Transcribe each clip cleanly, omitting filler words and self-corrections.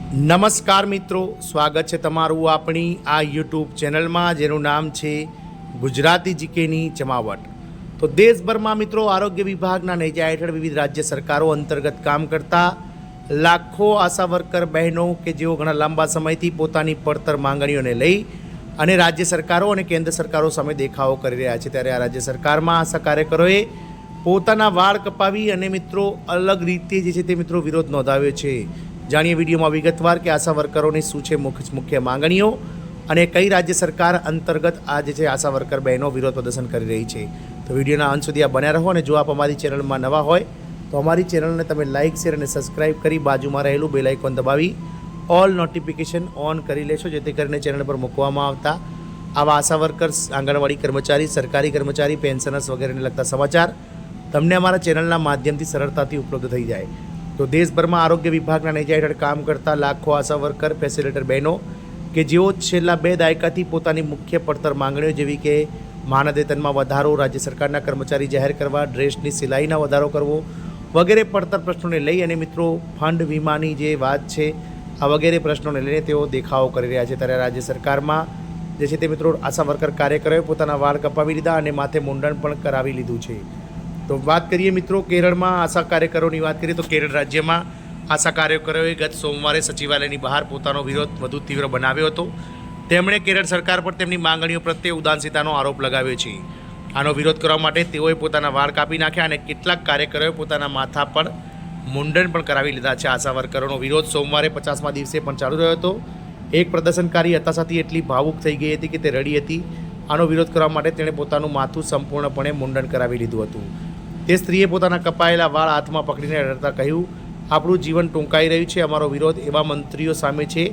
નમસ્કાર મિત્રો, સ્વાગત છે તમારું આપણી આ યુટ્યુબ ચેનલમાં જેનું નામ છે ગુજરાતી જીકેની જમાવટ। તો દેશભરમાં મિત્રો આરોગ્ય વિભાગના નેજા હેઠળ વિવિધ રાજ્ય સરકારો અંતર્ગત કામ કરતા લાખો આશા વર્કર બહેનો કે જેઓ ઘણા લાંબા સમયથી પોતાની પડતર માંગણીઓને લઈ અને રાજ્ય સરકારો અને કેન્દ્ર સરકારો સામે દેખાવો કરી રહ્યા છે, ત્યારે આ રાજ્ય સરકારમાં આશા કાર્યકરોએ પોતાના વાળ કપાવી અને મિત્રો અલગ રીતે જે છે તે મિત્રો વિરોધ નોંધાવ્યો છે। જાણીએ વિડીયોમાં વિગતવાર કે આશા વર્કરોની શું છે મુખ્ય માંગણીઓ અને કઈ રાજ્ય સરકાર અંતર્ગત આ જે છે આશા વર્કર બહેનો વિરોધ પ્રદર્શન કરી રહી છે। તો વિડીયોના અંત સુધી આ બન્યા રહો અને જો આપ અમારી ચેનલમાં નવા હોય તો અમારી ચેનલને તમે લાઇક, શેર અને સબસ્ક્રાઇબ કરી બાજુમાં રહેલું બેલ આઇકોન દબાવી ઓલ નોટિફિકેશન ઓન કરી લેશો, જેથી કરીને ચેનલ પર મૂકવામાં આવતા આવા આશા વર્કર્સ, આંગણવાડી કર્મચારી, સરકારી કર્મચારી, પેન્શનર્સ વગેરેને લગતા સમાચાર તમને અમારા ચેનલના માધ્યમથી સરળતાથી ઉપલબ્ધ થઈ જાય। તો દેશભરમાં આરોગ્ય વિભાગના નેજા હેઠળ કામ કરતા લાખો આશા વર્કર, ફેસિલિટેટર બહેનો કે જેઓ છેલ્લા 2 દાયકાથી પોતાની મુખ્ય પડતર માંગણીઓ જેવી કે માનદ વેતનમાં વધારો, રાજ્ય સરકારના કર્મચારી જાહેર કરવા, ડ્રેસની સિલાઈના વધારો કરવો વગેરે પડતર પ્રશ્નોને લઈ અને મિત્રો ફંડ વીમાની જે વાત છે આ વગેરે પ્રશ્નોને લઈને તેઓ દેખાવો કરી રહ્યા છે। ત્યારે રાજ્ય સરકારમાં જે છે તે મિત્રો આશા વર્કર કાર્યકરોએ પોતાના વાળ કપાવી લીધા અને માથે મુંડન પણ કરાવી લીધું છે। તો વાત કરીએ મિત્રો કેરળમાં આશા કાર્યકરોની વાત કરીએ તો કેરળ રાજ્યમાં આશા કાર્યકરોએ ગત સોમવારે સચિવાલયની બહાર પોતાનો વિરોધ વધુ તીવ્ર બનાવ્યો હતો। તેમણે કેરળ સરકાર પર તેમની માંગણીઓ પ્રત્યે ઉદાસીનતાનો આરોપ લગાવ્યો છે। આનો વિરોધ કરવા માટે તેઓએ પોતાના વાળ કાપી નાખ્યા અને કેટલાક કાર્યકરોએ પોતાના માથા પર મુંડન પણ કરાવી લીધા છે। આશા વર્કરોનો વિરોધ સોમવારે 50મા દિવસે પણ ચાલુ રહ્યો હતો। એક પ્રદર્શનકારી હતાશાથી એટલી ભાવુક થઈ ગઈ હતી કે તે રડી હતી। આનો વિરોધ કરવા માટે તેણે પોતાનું માથું સંપૂર્ણપણે મુંડન કરાવી લીધું હતું। તે સ્ત્રીએ પોતાના કપાયેલા વાળ હાથમાં પકડીને રડતા કહ્યું, આપણું જીવન ટૂંકાઈ રહ્યું છે। અમારો વિરોધ એવા મંત્રીઓ સામે છે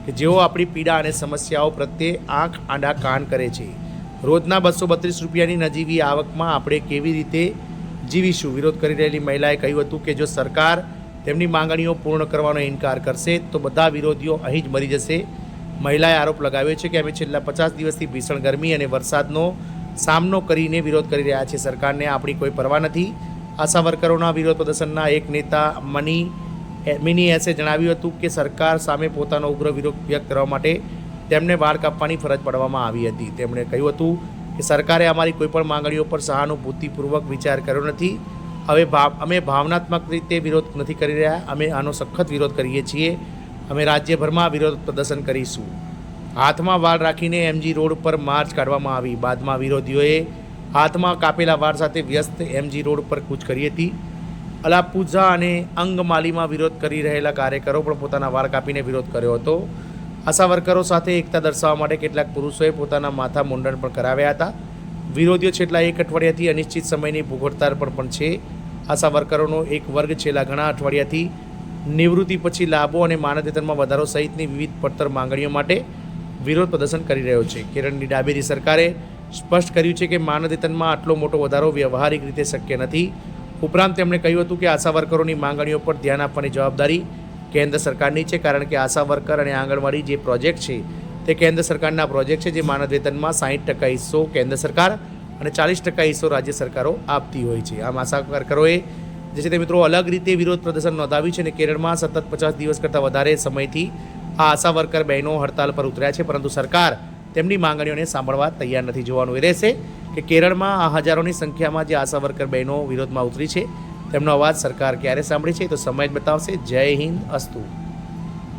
કે જેઓ આપણી પીડા અને સમસ્યાઓ પ્રત્યે આંખ આડા કાન કરે છે। રોજના 232 રૂપિયાની નજીવી આવકમાં આપણે કેવી રીતે જીવીશું? વિરોધ કરી રહેલી મહિલાએ કહ્યું હતું કે જો સરકાર તેમની માંગણીઓ પૂર્ણ કરવાનો ઇનકાર કરશે તો બધા વિરોધીઓ અહીં જ મરી જશે। મહિલાએ આરોપ લગાવ્યો છે કે અમે છેલ્લા 50 દિવસથી ભીષણ ગરમી અને વરસાદનો સામનો કરીને વિરોધ કરી રહ્યા છે। સરકારને આપણી કોઈ પરવા નથી। આશા વર્કરોના વિરોધ પ્રદર્શનના એક નેતા મિની એસે જણાવ્યું હતું કે સરકાર સામે પોતાનો ઉગ્ર વિરોધ વ્યક્ત કરવા માટે તેમને વાળ કાપવાની ફરજ પાડવામાં આવી હતી। તેમણે કહ્યું હતું કે સરકારે અમારી કોઈપણ માંગણીઓ પર સહાનુભૂતિપૂર્વક વિચાર કર્યો નથી। હવે અમે ભાવનાત્મક રીતે વિરોધ નથી કરી રહ્યા, અમે આનો સખત વિરોધ કરીએ છીએ। અમે રાજ્યભરમાં વિરોધ પ્રદર્શન કરીશું। હાથમાં વાળ રાખીને એમજી રોડ પર માર્ચ કાઢવામાં આવી। બાદમાં વિરોધીઓએ હાથમાં કાપેલા વાળ સાથે વ્યસ્ત એમજી રોડ પર કૂચ કરી હતી। અલાપુઝા અને અંગમાલીમાં વિરોધ કરી રહેલા કાર્યકરો પણ પોતાના વાળ કાપીને વિરોધ કર્યો હતો। આશા વર્કરો સાથે એકતા દર્શાવવા માટે કેટલાક પુરુષોએ પોતાના માથા મુંડન પણ કરાવ્યા હતા। વિરોધીઓ છેલ્લા 1 અઠવાડિયાથી અનિશ્ચિત સમયની ભૂખ હડતાળ પર પણ છે। આશા વર્કરોનો એક વર્ગ છેલ્લા ઘણા અઠવાડિયાથી નિવૃત્તિ પછી લાભો અને માનદ વેતનમાં વધારો સહિતની વિવિધ પડતર માંગણીઓ માટે વિરોધ પ્રદર્શન કરી રહ્યો છે। કેરળની ડાબેરી સરકારે સ્પષ્ટ કર્યું છે કે માનદ વેતનમાં આટલો મોટો વધારો વ્યવહારિક રીતે શક્ય નથી। ઉપરાંત તેમણે કહ્યું હતું કે આશા વર્કરોની માંગણીઓ પર ધ્યાન આપવાની જવાબદારી કેન્દ્ર સરકારની છે, કારણ કે આશા વર્કર અને આંગણવાડી જે પ્રોજેક્ટ છે તે કેન્દ્ર સરકારના પ્રોજેક્ટ છે, જે માનદ વેતનમાં 60% હિસ્સો કેન્દ્ર સરકાર અને 40% હિસ્સો રાજ્ય સરકારો આપતી હોય છે। આમ આશા વર્કરોએ જે છે તે મિત્રો અલગ રીતે વિરોધ પ્રદર્શન નોંધાવ્યું છે અને કેરળમાં સતત 50 દિવસ કરતાં વધારે સમયથી આ આશા વર્કર બહેનો હડતાલ પર ઉતર્યા છે, પરંતુ સરકાર તેમની માંગણીઓને સાંભળવા તૈયાર નથી। જોવાનું એ રહેશે કે કેરળમાં આ હજારોની સંખ્યામાં જે આશા વર્કર બહેનો વિરોધમાં ઉતરી છે તેમનો અવાજ સરકાર ક્યારે સાંભળે છે, તો સમય જ બતાવશે। જય હિન્દ, અસ્તુ।